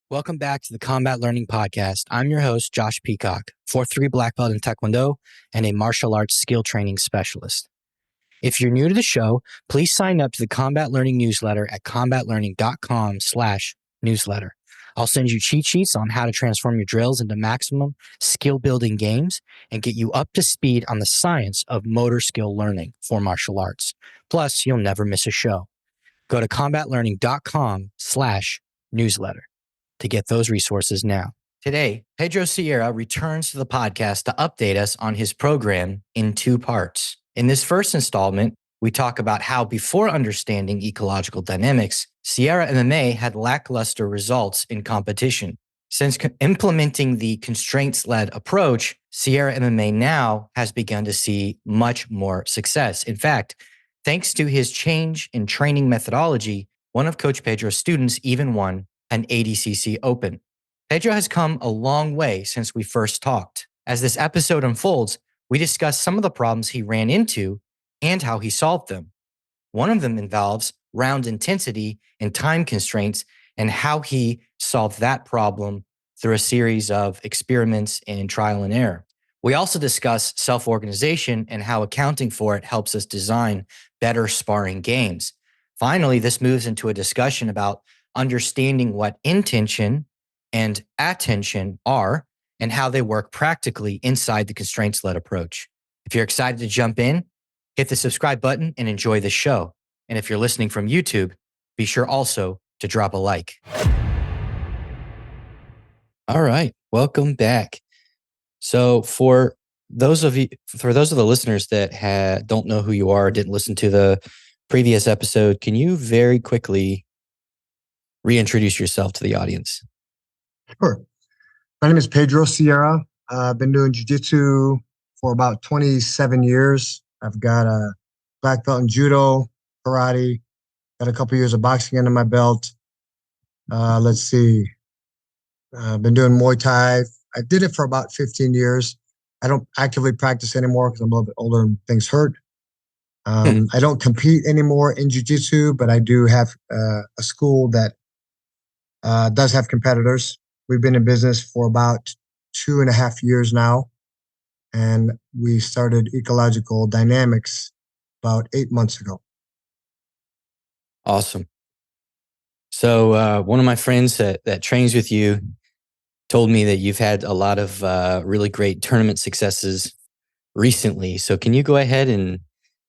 Welcome back to the Combat Learning Podcast. I'm your host, Josh Peacock, 4th-degree black belt in Taekwondo and a martial arts skill training specialist. If you're new to the show, please sign up to the Combat Learning newsletter at combatlearning.com/newsletter. I'll send you cheat sheets on how to transform your drills into maximum skill building games and get you up to speed on the science of motor skill learning for martial arts. Plus, you'll never miss a show. Go to combatlearning.com/newsletter. to get those resources now. Today, Pedro Sierra returns to the podcast to update us on his program in 2 parts. In this first installment, we talk about how before understanding ecological dynamics, Sierra MMA had lackluster results in competition. Since implementing the constraints-led approach, Sierra MMA now has begun to see much more success. In fact, thanks to his change in training methodology, one of Coach Pedro's students even won an ADCC Open. Pedro has come a long way since we first talked. As this episode unfolds, we discuss some of the problems he ran into and how he solved them. One of them involves round intensity and time constraints and how he solved that problem through a series of experiments and trial and error. We also discuss self-organization and how accounting for it helps us design better sparring games. Finally, this moves into a discussion about understanding what intention and attention are and how they work practically inside the constraints-led approach. If you're excited to jump in, hit the subscribe button and enjoy the show. And if you're listening from YouTube, be sure also to drop a like. All right, welcome back. So for those of the listeners that don't know who you are, didn't listen to the previous episode, can you very quickly reintroduce yourself to the audience? Sure. My name is Pedro Sierra. I've been doing JiuJitsu for about 27 years. I've got a black belt in judo, karate, got a couple years of boxing under my belt. Let's see. I've been doing Muay Thai. I did it for about 15 years. I don't actively practice anymore because I'm a little bit older and things hurt. I don't compete anymore in jiu-jitsu, but I do have a school that does have competitors. We've been in business for about 2.5 years now, and we started Ecological Dynamics about 8 months ago. Awesome. So one of my friends that trains with you told me that you've had a lot of really great tournament successes recently. So can you go ahead and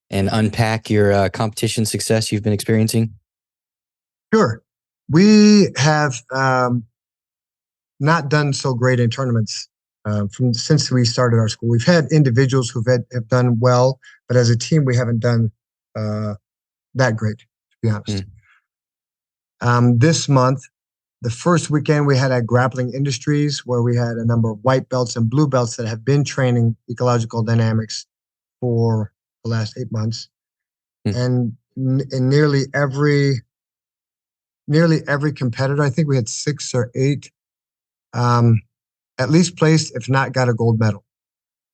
unpack your competition success you've been experiencing? Sure. We have not done so great in tournaments since we started our school. We've had individuals who have done well, but as a team, we haven't done that great, to be honest. This month, the first weekend we had at Grappling Industries, where we had a number of white belts and blue belts that have been training Ecological Dynamics for the last 8 months. And in nearly every competitor, I think we had 6 or 8, at least placed, if not got a gold medal.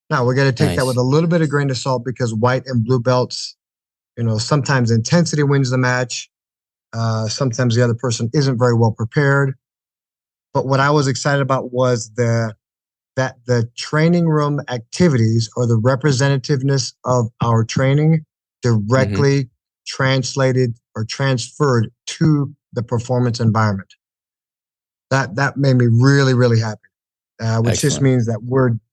Now, we're going to take that with a little bit of grain of salt because white and blue belts, sometimes intensity wins the match. Sometimes the other person isn't very well prepared. But what I was excited about was that the training room activities or the representativeness of our training directly translated or transferred to the performance environment. That made me really, really happy. Which just means that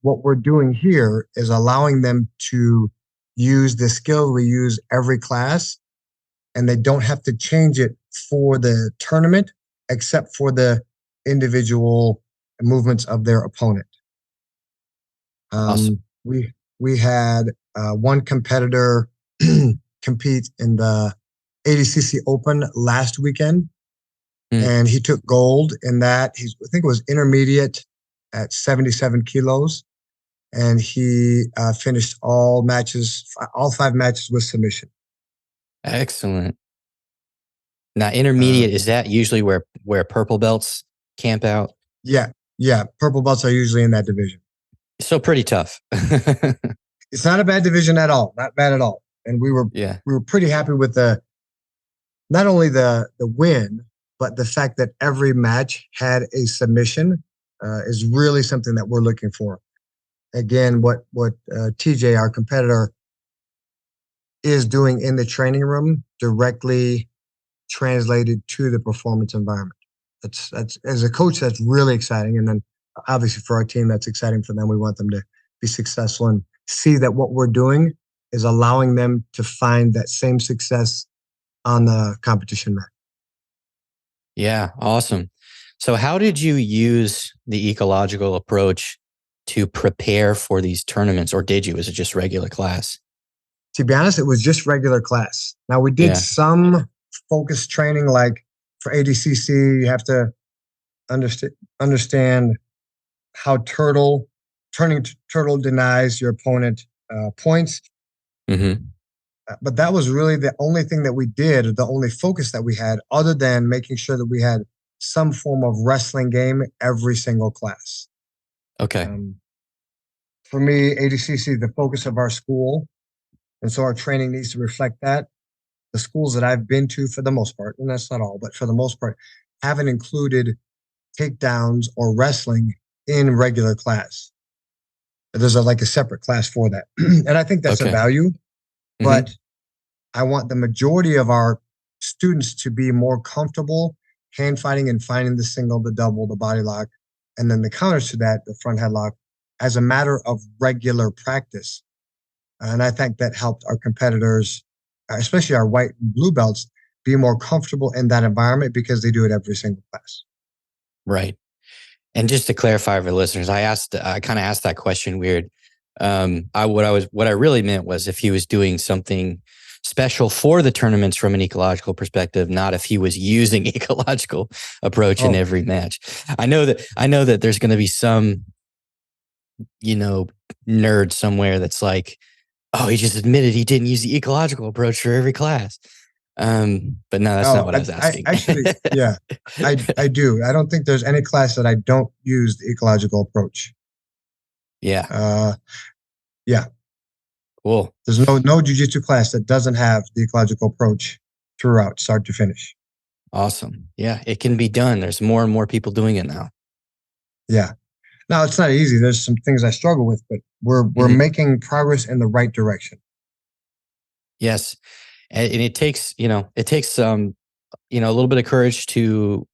what we're doing here is allowing them to use the skills we use every class, and they don't have to change it for the tournament, except for the individual movements of their opponent. Awesome. We had one competitor compete in the ADCC Open last weekend, and he took gold in that. I think it was intermediate at 77 kilos, and he finished all 5 matches with submission. Excellent. Now, intermediate, is that usually where purple belts camp out? Yeah. Purple belts are usually in that division. So pretty tough. It's not a bad division at all. Not bad at all. And we were pretty happy with not only the win, but the fact that every match had a submission is really something that we're looking for. Again, what TJ, our competitor, is doing in the training room directly translated to the performance environment. That's as a coach, that's really exciting. And then obviously for our team, that's exciting for them. We want them to be successful and see that what we're doing is allowing them to find that same success on the competition mat. Yeah, awesome. So how did you use the ecological approach to prepare for these tournaments, or did you? Was it just regular class? To be honest, it was just regular class. Now we did some focused training, like for ADCC, you have to understand how turtle denies your opponent points. Mm-hmm. But that was really the only thing that we did, the only focus that we had, other than making sure that we had some form of wrestling game every single class. Okay. For me, ADCC, the focus of our school, and so our training needs to reflect that. The schools that I've been to, for the most part, and that's not all, but for the most part, haven't included takedowns or wrestling in regular class. There's like a separate class for that. And I think that's a value, but I want the majority of our students to be more comfortable hand fighting and finding the single, the double, the body lock, and then the counters to that, the front headlock, as a matter of regular practice. And I think that helped our competitors, especially our white and blue belts, be more comfortable in that environment because they do it every single class. Right. And just to clarify for listeners, I kind of asked that question weird. What I really meant was if he was doing something special for the tournaments from an ecological perspective, not if he was using ecological approach in every match. I know that there's going to be some, nerd somewhere that's like, oh, he just admitted he didn't use the ecological approach for every class. But no, that's not what I was asking. I do. I don't think there's any class that I don't use the ecological approach. Yeah. Yeah. Cool. There's no jiu-jitsu class that doesn't have the ecological approach throughout, start to finish. Awesome. Yeah, it can be done. There's more and more people doing it now. Yeah. Now, it's not easy. There's some things I struggle with, but we're making progress in the right direction. Yes. And it takes, a little bit of courage to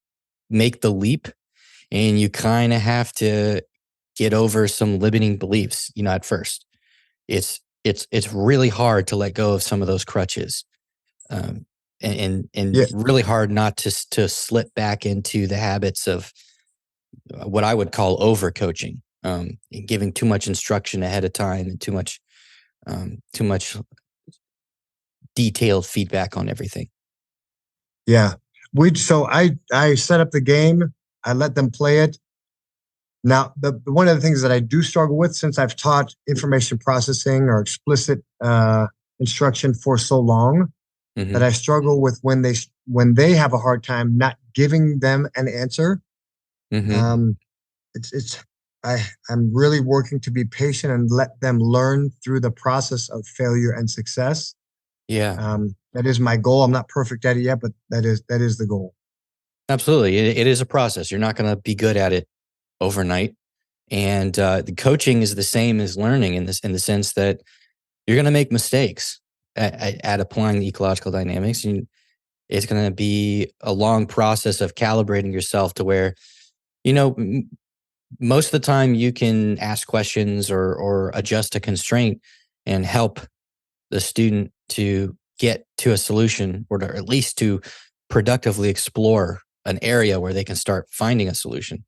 make the leap, and you kind of have to get over some limiting beliefs, at first. It's really hard to let go of some of those crutches. And really hard not to slip back into the habits of what I would call over coaching, giving too much instruction ahead of time and too much detailed feedback on everything. Yeah. So I set up the game. I let them play it. Now, one of the things that I do struggle with, since I've taught information processing or explicit instruction for so long, that I struggle with when they have a hard time not giving them an answer. I'm really working to be patient and let them learn through the process of failure and success. Yeah. That is my goal. I'm not perfect at it yet, but that is the goal. Absolutely. It is a process. You're not going to be good at it overnight. And the coaching is the same as learning in the sense that you're going to make mistakes at applying the ecological dynamics. And it's going to be a long process of calibrating yourself to where, most of the time you can ask questions or adjust a constraint and help the student to get to a solution, or to, at least to productively explore an area where they can start finding a solution.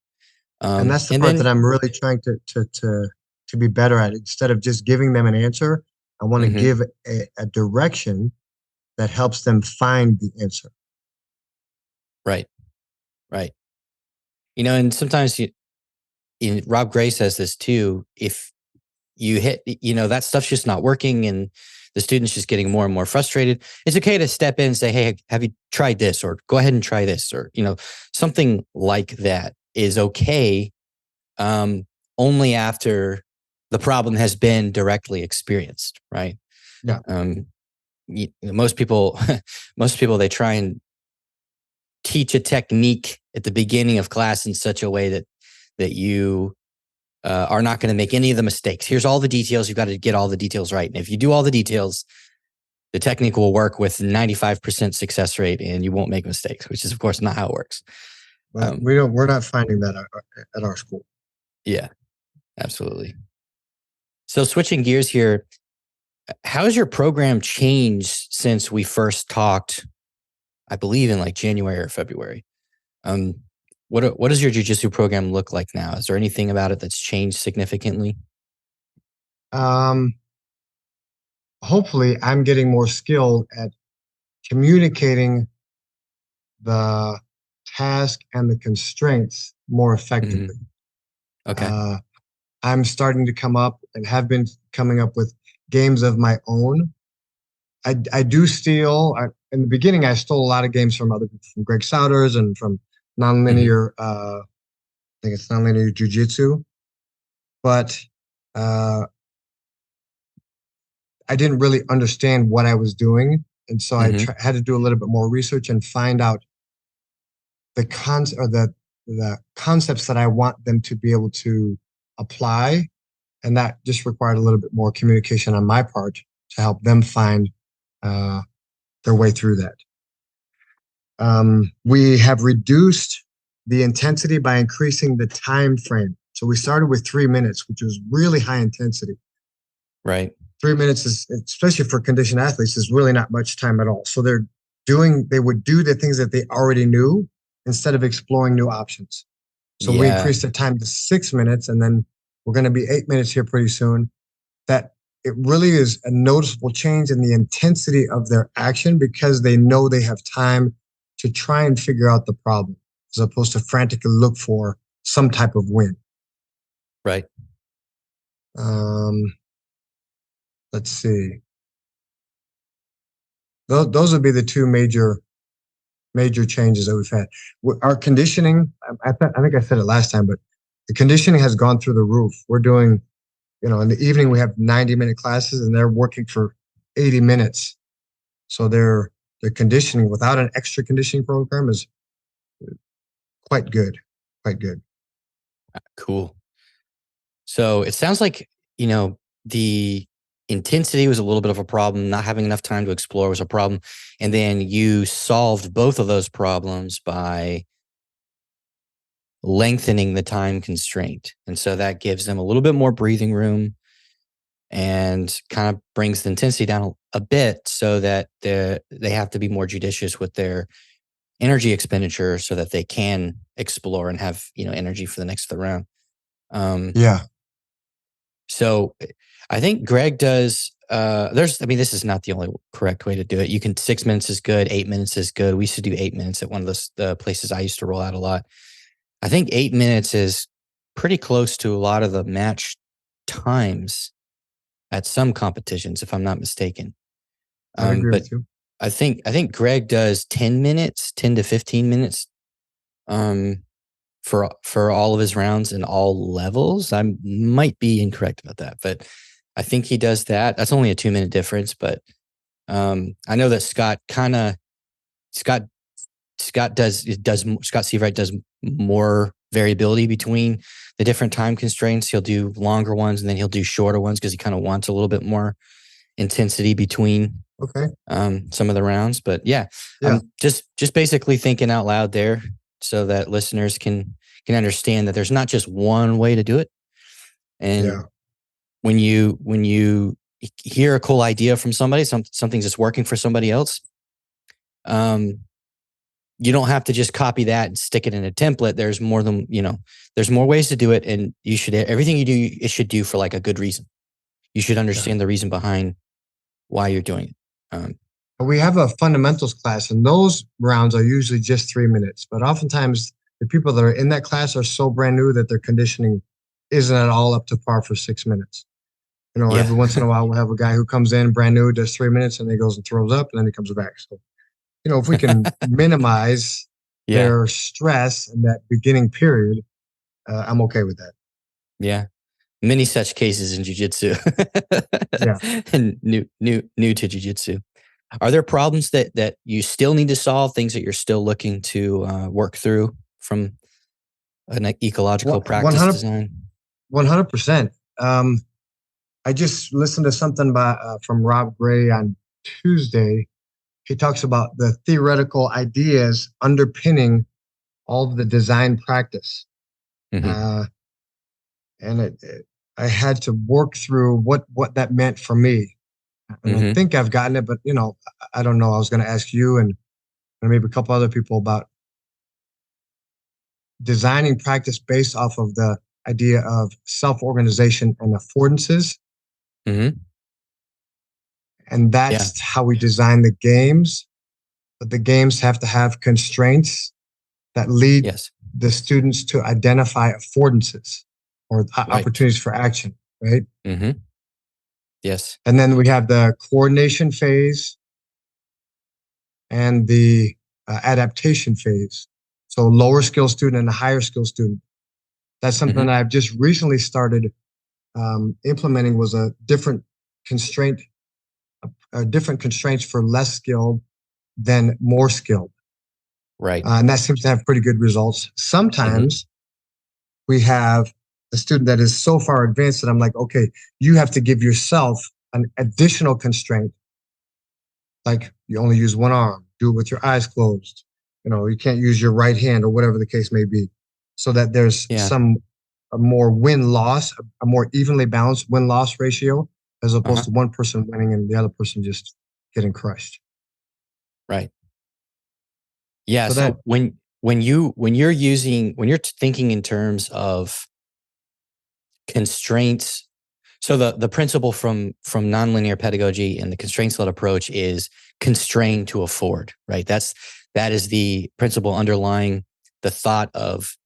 And that's the part that I'm really trying to be better at. Instead of just giving them an answer, I want to give a direction that helps them find the answer. Right. And sometimes Rob Gray says this too. If you hit, that stuff's just not working and the student's just getting more and more frustrated, it's okay to step in and say, hey, have you tried this? Or go ahead and try this. Or, something like that is okay. Only after the problem has been directly experienced. Right. Yeah. Most people, they try and teach a technique at the beginning of class in such a way that you are not going to make any of the mistakes. Here's all the details. You've got to get all the details right. And if you do all the details, the technique will work with 95% success rate and you won't make mistakes, which is, of course, not how it works. But we're not finding that at our school. Yeah, absolutely. So switching gears here, how has your program changed since we first talked, I believe in like January or February? What does your jiu-jitsu program look like now? Is there anything about it that's changed significantly? Hopefully I'm getting more skilled at communicating the task and the constraints more effectively. Okay. I'm starting to come up and have been coming up with games of my own. I do steal. In the beginning, I stole a lot of games from Greg Souders and from nonlinear. I think it's nonlinear jiu-jitsu, but I didn't really understand what I was doing, and so I had to do a little bit more research and find out the concepts that I want them to be able to apply, and that just required a little bit more communication on my part to help them find their way through that. We have reduced the intensity by increasing the time frame. So we started with 3 minutes, which was really high intensity. Right. 3 minutes is, especially for conditioned athletes, is really not much time at all. So they would do the things that they already knew instead of exploring new options. So we increased the time to 6 minutes, and then we're going to be 8 minutes here pretty soon. That it really is a noticeable change in the intensity of their action because they know they have time to try and figure out the problem as opposed to frantically look for some type of win. Right. Let's see. Those would be the two major changes that we've had. Our conditioning, I think I said it last time, but the conditioning has gone through the roof. We're doing, in the evening we have 90-minute classes and they're working for 80 minutes. So their conditioning without an extra conditioning program is quite good. Quite good. Cool. So it sounds like, the intensity was a little bit of a problem. Not having enough time to explore was a problem. And then you solved both of those problems by lengthening the time constraint. And so that gives them a little bit more breathing room and kind of brings the intensity down a bit so that they have to be more judicious with their energy expenditure so that they can explore and have, energy for the next of the round. So I think Greg does, this is not the only correct way to do it. 6 minutes is good. 8 minutes is good. We used to do 8 minutes at one of the places I used to roll out a lot. I think 8 minutes is pretty close to a lot of the match times at some competitions, if I'm not mistaken. I agree with you. I think Greg does 10 minutes, 10 to 15 minutes for all of his rounds in all levels. I might be incorrect about that, but I think he does that. That's only a 2-minute difference, but I know that Scott Seavright does more variability between the different time constraints. He'll do longer ones and then he'll do shorter ones because he kind of wants a little bit more intensity between some of the rounds. But I'm just basically thinking out loud there so that listeners can understand that there's not just one way to do it. And when you hear a cool idea from somebody, something's just working for somebody else, you don't have to just copy that and stick it in a template. There's more than, there's more ways to do it. And everything you do, it should do for like a good reason. You should understand the reason behind why you're doing it. We have a fundamentals class and those rounds are usually just 3 minutes, but oftentimes the people that are in that class are so brand new that their conditioning isn't at all up to par for 6 minutes. Every once in a while we'll have a guy who comes in brand new, does 3 minutes and he goes and throws up and then he comes back. So, if we can minimize their stress in that beginning period, I'm okay with that. Yeah. Many such cases in jiu-jitsu. And new to jiu-jitsu. Are there problems that you still need to solve, things that you're still looking to work through from an ecological practice design? 100%. I just listened to something from Rob Gray on Tuesday. He talks about the theoretical ideas underpinning all of the design practice. Mm-hmm. I had to work through what that meant for me. And I think I've gotten it, but I don't know. I was going to ask you and maybe a couple other people about designing practice based off of the idea of self-organization and affordances. Mm-hmm. And that's how we design the games. But the games have to have constraints that lead the students to identify affordances or opportunities for action, right? Mm-hmm. Yes. And then we have the coordination phase and the adaptation phase. So lower skill student and a higher skill student. That's something that I've just recently started implementing, was a different constraints for less skilled than more skilled. Right. And that seems to have pretty good results. Sometimes we have a student that is so far advanced that I'm like, okay, you have to give yourself an additional constraint. Like you only use one arm, do it with your eyes closed. You can't use your right hand or whatever the case may be, so that there's a more win-loss, a more evenly balanced win-loss ratio, as opposed to one person winning and the other person just getting crushed. Right. Yeah. So when you're thinking in terms of constraints, so the principle from nonlinear pedagogy and the constraints-led approach is constrain to afford, right? That is the principle underlying the thought of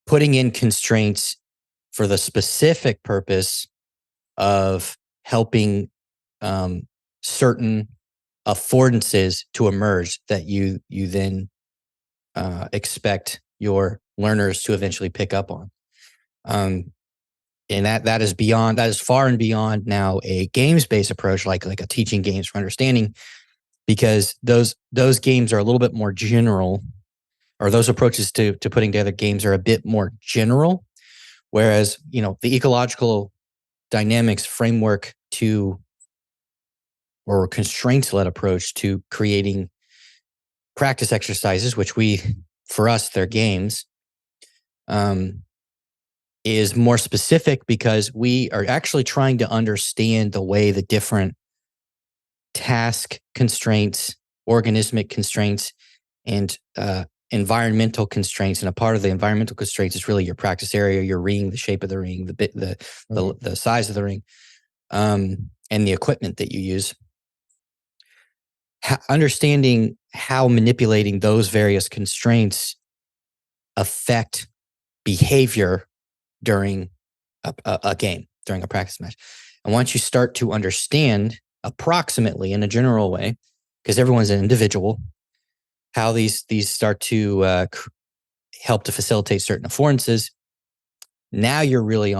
putting in constraints for the specific purpose of helping certain affordances to emerge that you then expect your learners to eventually pick up on. And that is far and beyond now a games-based approach, like a teaching games for understanding, because those games are a little bit more general, or those approaches to putting together games are a bit more general. Whereas, the ecological dynamics framework or constraints-led approach to creating practice exercises, which for us, they're games, is more specific because we are actually trying to understand the way the different task constraints, organismic constraints, and environmental constraints. And a part of the environmental constraints is really your practice area, your ring, the shape of the ring, the size of the ring, and the equipment that you use. Understanding how manipulating those various constraints affect behavior during a game, during a practice match. And once you start to understand approximately in a general way, because everyone's an individual, how these start to help to facilitate certain affordances, now you're really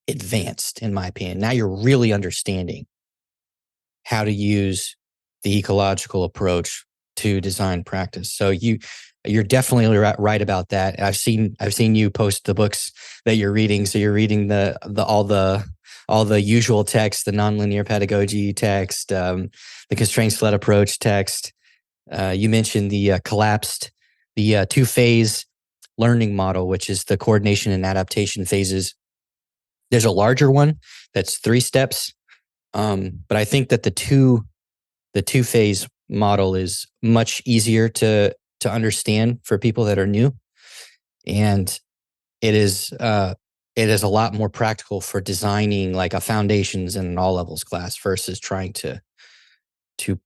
advanced, in my opinion. Now you're really understanding how to use the ecological approach to design practice. So you're definitely right about that. I've seen you post the books that you're reading. So you're reading all the usual text, the nonlinear pedagogy text, the constraints-led approach text. You mentioned the two-phase learning model, which is the coordination and adaptation phases. There's a larger one that's 3 steps, but I think that the two-phase model is much easier to understand for people that are new, and it is a lot more practical for designing like a foundations and an all levels class versus trying to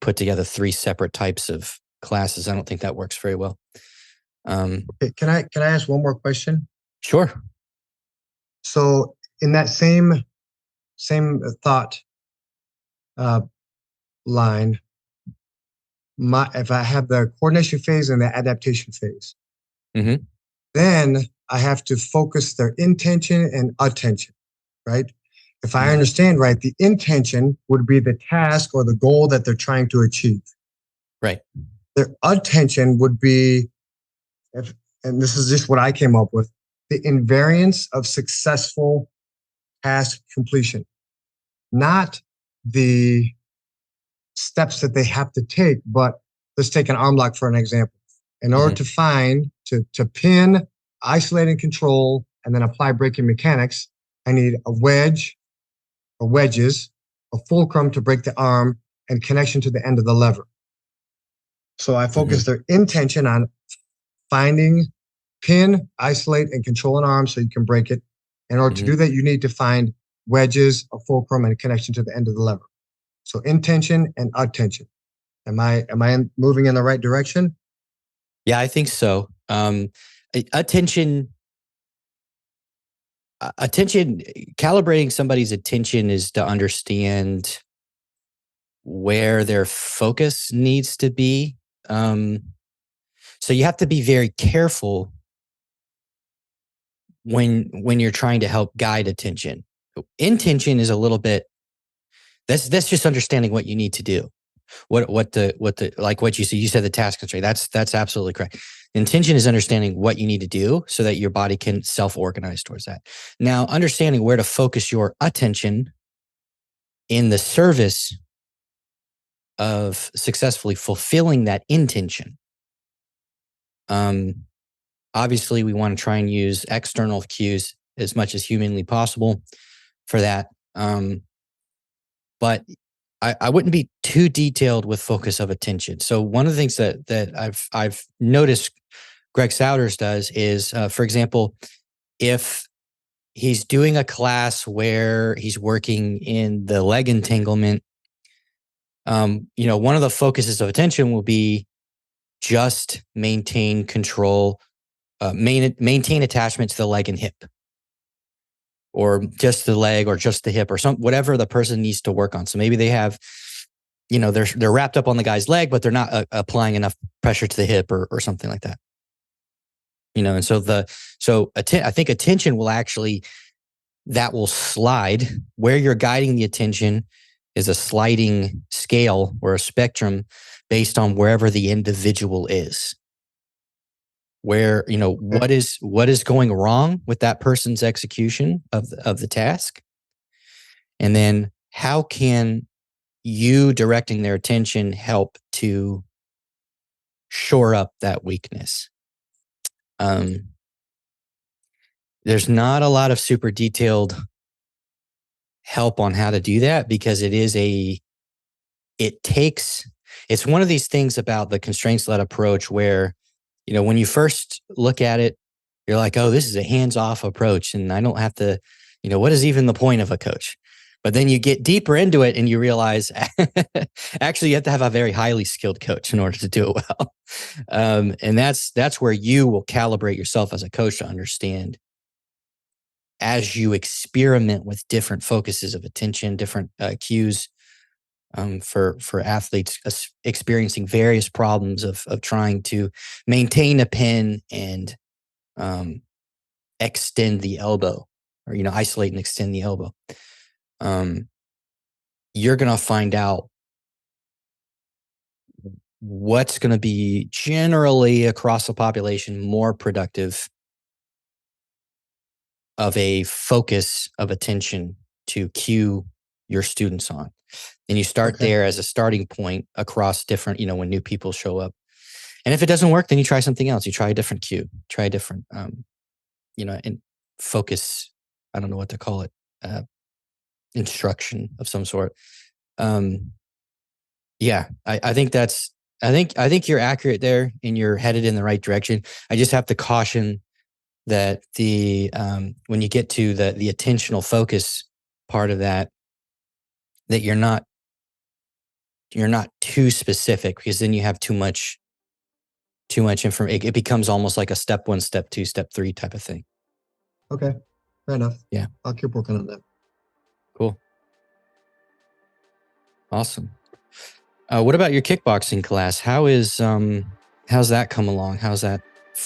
put together 3 separate types of classes. I don't think that works very well. Okay, can I ask one more question? Sure. So in that same thought line, if I have the coordination phase and the adaptation phase, then I have to focus their intention and attention, right? If I understand right, the intention would be the task or the goal that they're trying to achieve. Right. Their attention would be, and this is just what I came up with, the invariance of successful task completion, not the steps that they have to take. But let's take an arm lock for an example. In order to pin, isolate, and control, and then apply braking mechanics, I need a wedge or wedges, a fulcrum to break the arm, and connection to the end of the lever. So I focus their intention on finding, pin, isolate, and control an arm so you can break it. In order to do that, you need to find wedges, a fulcrum, and a connection to the end of the lever. So intention and attention. Am I moving in the right direction? Yeah, I think so. Attention, calibrating somebody's attention is to understand where their focus needs to be. So you have to be very careful when you're trying to help guide attention. Intention is a little bit, that's just understanding what you need to do. What like what you said the task constraint. That's absolutely correct. Intention is understanding what you need to do so that your body can self-organize towards that. Now, understanding where to focus your attention in the service of successfully fulfilling that intention. Obviously, we want to try and use external cues as much as humanly possible for that. But I wouldn't be too detailed with focus of attention. So one of the things that I've noticed Greg Souders does is, for example, if he's doing a class where he's working in the leg entanglement, one of the focuses of attention will be just maintain control, maintain attachment to the leg and hip, or just the leg or just the hip or whatever the person needs to work on. So maybe they have, they're wrapped up on the guy's leg, but they're not applying enough pressure to the hip or something like that. And so I think attention will that will slide. Where you're guiding the attention is a sliding scale or a spectrum based on wherever the individual is. Where, what is going wrong with that person's execution of the task? And then how can you directing their attention help to shore up that weakness? There's not a lot of super detailed help on how to do that because it's one of these things about the constraints-led approach where, when you first look at it, you're like, oh, this is a hands-off approach and I don't have to, what is even the point of a coach? But then you get deeper into it and you realize actually you have to have a very highly skilled coach in order to do it well. And that's where you will calibrate yourself as a coach to understand as you experiment with different focuses of attention, different cues for athletes experiencing various problems of trying to maintain a pin and extend the elbow, or isolate and extend the elbow. You're going to find out what's going to be generally across the population more productive of a focus of attention to cue your students on. And you start there as a starting point across different, when new people show up. And if it doesn't work, then you try something else. You try a different cue, try a different, and focus, I don't know what to call it, instruction of some sort. I think you're accurate there and you're headed in the right direction. I just have to caution that when you get to the attentional focus part of that you're not too specific, because then you have too much information. It becomes almost like a step 1, step 2, step 3 type of thing. Okay, fair enough. Yeah, I'll keep working on that. Cool. Awesome. What about your kickboxing class? How's that come along? How's that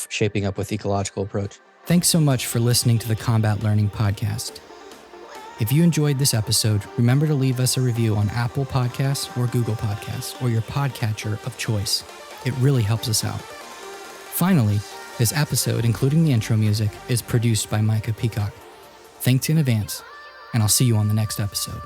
shaping up with Ecological Approach? Thanks so much for listening to the Combat Learning Podcast. If you enjoyed this episode, remember to leave us a review on Apple Podcasts or Google Podcasts or your podcatcher of choice. It really helps us out. Finally, this episode, including the intro music, is produced by Micah Peacock. Thanks in advance, and I'll see you on the next episode.